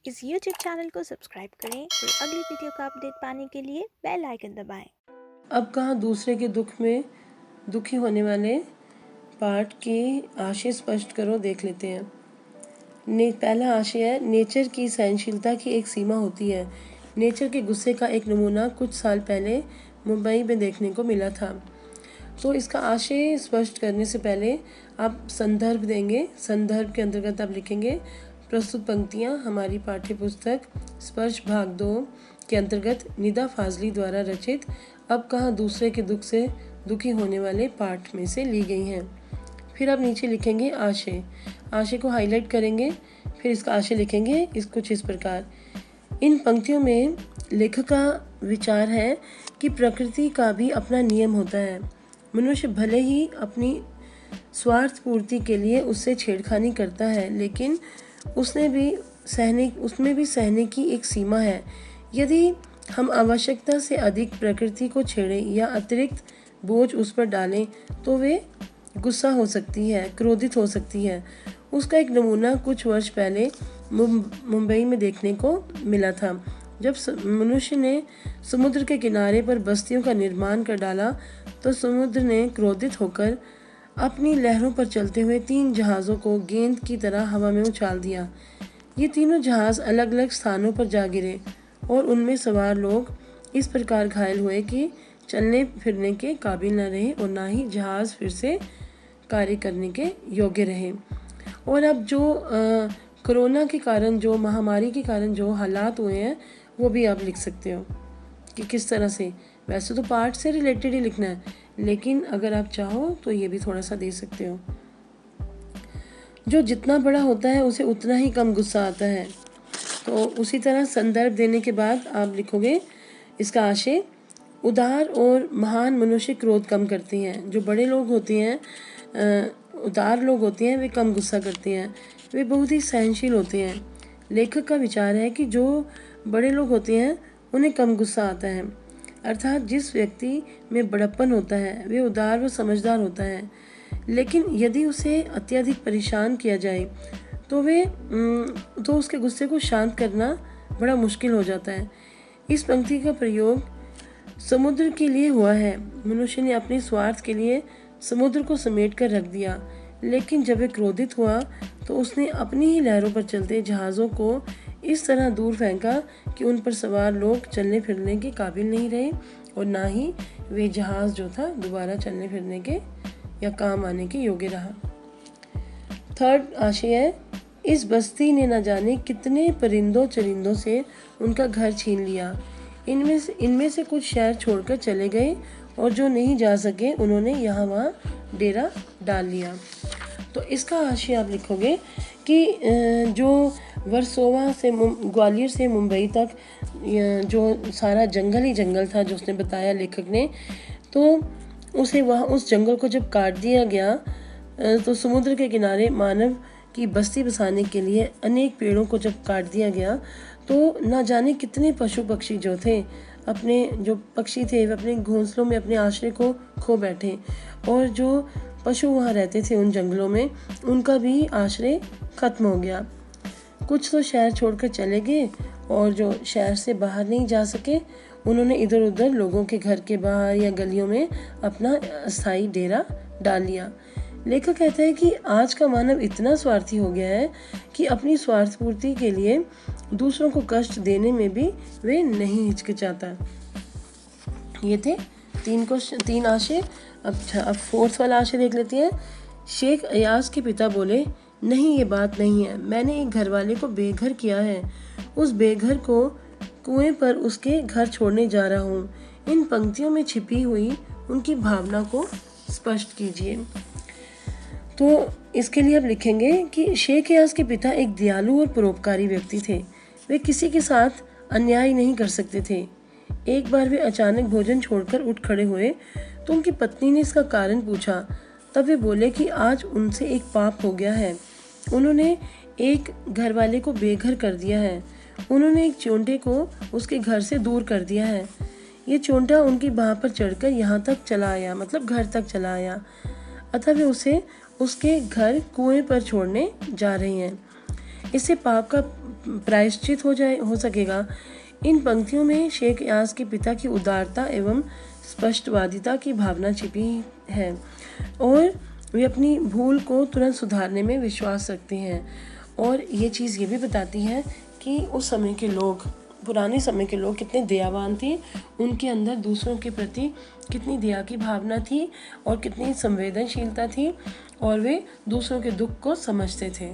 इस YouTube channel को subscribe करें और अगली वीडियो का अपडेट पाने के लिए बेल आइकन दबाएं। अब कहाँ दूसरे के दुख में दुखी होने वाले पाठ के आशय स्पष्ट करो देख लेते हैं। पहला आशय है, नेचर की सहनशीलता की एक सीमा होती है। नेचर के गुस्से का एक नमूना कुछ साल पहले मुंबई में देखने को मिला था। तो इसका आशय स्पष्ट करने से पहले आप संदर्भ देंगे। संदर्भ के अंतर्गत आप लिखेंगे, प्रस्तुत पंक्तियाँ हमारी पाठ्य पुस्तक स्पर्श भाग 2 के अंतर्गत निदा फाजली द्वारा रचित अब कहाँ दूसरे के दुख से दुखी होने वाले पाठ में से ली गई हैं। फिर आप नीचे लिखेंगे आशय। आशय को हाईलाइट करेंगे, फिर इसका आशय लिखेंगे कुछ इस प्रकार। इन पंक्तियों में लेखक का विचार है कि प्रकृति का भी अपना नियम होता है। मनुष्य भले ही अपनी स्वार्थ पूर्ति के लिए उससे छेड़खानी करता है, लेकिन उसमें भी सहने की एक सीमा है। यदि हम आवश्यकता से अधिक प्रकृति को छेड़ें या अतिरिक्त बोझ उस पर डालें तो वे गुस्सा हो सकती है, क्रोधित हो सकती है। उसका एक नमूना कुछ वर्ष पहले मुंबई में देखने को मिला था, जब मनुष्य ने समुद्र के किनारे पर बस्तियों का निर्माण कर डाला तो समुद्र ने क्रोधित होकर अपनी लहरों पर चलते हुए 3 जहाज़ों को गेंद की तरह हवा में उछाल दिया। ये तीनों जहाज़ अलग अलग स्थानों पर जा गिरे और उनमें सवार लोग इस प्रकार घायल हुए कि चलने फिरने के काबिल न रहे और ना ही जहाज़ फिर से कार्य करने के योग्य रहे। और अब जो कोरोना के कारण, जो महामारी के कारण जो हालात हुए हैं, वो भी आप लिख सकते हो कि किस तरह से। वैसे तो पाठ से रिलेटेड ही लिखना है, लेकिन अगर आप चाहो तो ये भी थोड़ा सा दे सकते हो। जो जितना बड़ा होता है उसे उतना ही कम गुस्सा आता है। तो उसी तरह संदर्भ देने के बाद आप लिखोगे इसका आशय, उदार और महान मनुष्य क्रोध कम करते हैं। जो बड़े लोग होते हैं, उदार लोग होते हैं, वे कम गुस्सा करते हैं, वे बहुत ही सहनशील होते हैं। लेखक का विचार है कि जो बड़े लोग होते हैं उन्हें कम गुस्सा आता है, अर्थात जिस व्यक्ति में बड़प्पन होता है वे उदार व समझदार होता है। लेकिन यदि उसे अत्यधिक परेशान किया जाए तो उसके गुस्से को शांत करना बड़ा मुश्किल हो जाता है। इस पंक्ति का प्रयोग समुद्र के लिए हुआ है। मनुष्य ने अपने स्वार्थ के लिए समुद्र को समेट कर रख दिया, लेकिन जब वह क्रोधित हुआ तो उसने अपनी ही लहरों पर चलते जहाज़ों को इस तरह दूर फेंका कि उन पर सवार लोग चलने फिरने के काबिल नहीं रहे और ना ही वे जहाज़ जो था दोबारा चलने फिरने के या काम आने के योग्य रहा। थर्ड आशय है, इस बस्ती ने न जाने कितने परिंदों चरिंदों से उनका घर छीन लिया। इनमें से कुछ शहर छोड़कर चले गए और जो नहीं जा सके उन्होंने यहाँ वहाँ डेरा डाल लिया। तो इसका आशय आप लिखोगे कि जो वर्सोवा से ग्वालियर से मुंबई तक जो सारा जंगल ही जंगल था, जो उसने बताया लेखक ने, तो उस जंगल को जब काट दिया गया तो समुद्र के किनारे मानव की बस्ती बसाने के लिए अनेक पेड़ों को जब काट दिया गया तो ना जाने कितने पशु पक्षी जो थे, अपने जो पक्षी थे वे अपने घोंसलों में अपने आश्रय को खो बैठे और जो पशु वहाँ रहते थे उन जंगलों में, उनका भी आश्रय खत्म हो गया। कुछ तो शहर छोड़कर चले गए और जो शहर से बाहर नहीं जा सके उन्होंने इधर उधर लोगों के घर के बाहर या गलियों में अपना अस्थायी डेरा डाल लिया। लेखक कहता है कि आज का मानव इतना स्वार्थी हो गया है कि अपनी स्वार्थ पूर्ति के लिए दूसरों को कष्ट देने में भी वे नहीं हिचकिचाता। ये थे 3 आशय। अब फोर्थ वाला आशय देख लेते हैं। शेख अयाज के पिता बोले, नहीं ये बात नहीं है, मैंने एक घरवाले को बेघर किया है, उस बेघर को कुएं पर उसके घर छोड़ने जा रहा हूँ। इन पंक्तियों में छिपी हुई उनकी भावना को स्पष्ट कीजिए। तो इसके लिए आप लिखेंगे कि शेख अयाज के पिता एक दयालु और परोपकारी व्यक्ति थे। वे किसी के साथ अन्याय नहीं कर सकते थे। एक बार वे अचानक भोजन छोड़कर उठ खड़े हुए तो उनकी पत्नी ने इसका कारण पूछा। तब वे बोले कि आज उनसे एक पाप हो गया है। उन्होंने एक घरवाले को बेघर कर दिया है। उन्होंने एक चोंटे को उसके घर से दूर कर दिया है। ये चोंटा उनकी बाह पर चढ़कर यहाँ तक चला आया, मतलब घर तक चला आया। अतः वे उसे उसके घर कुएं पर छोड़ने जा रहे हैं। इससे पाप का प्रायश्चित हो सकेगा। इन पंक्तियों में शेख यास के पिता की उदारता एवं स्पष्टवादिता की भावना छिपी है और वे अपनी भूल को तुरंत सुधारने में विश्वास रखते हैं। और ये चीज़ ये भी बताती है कि उस समय के लोग, पुराने समय के लोग कितने दयावान थे, उनके अंदर दूसरों के प्रति कितनी दया की भावना थी और कितनी संवेदनशीलता थी और वे दूसरों के दुख को समझते थे।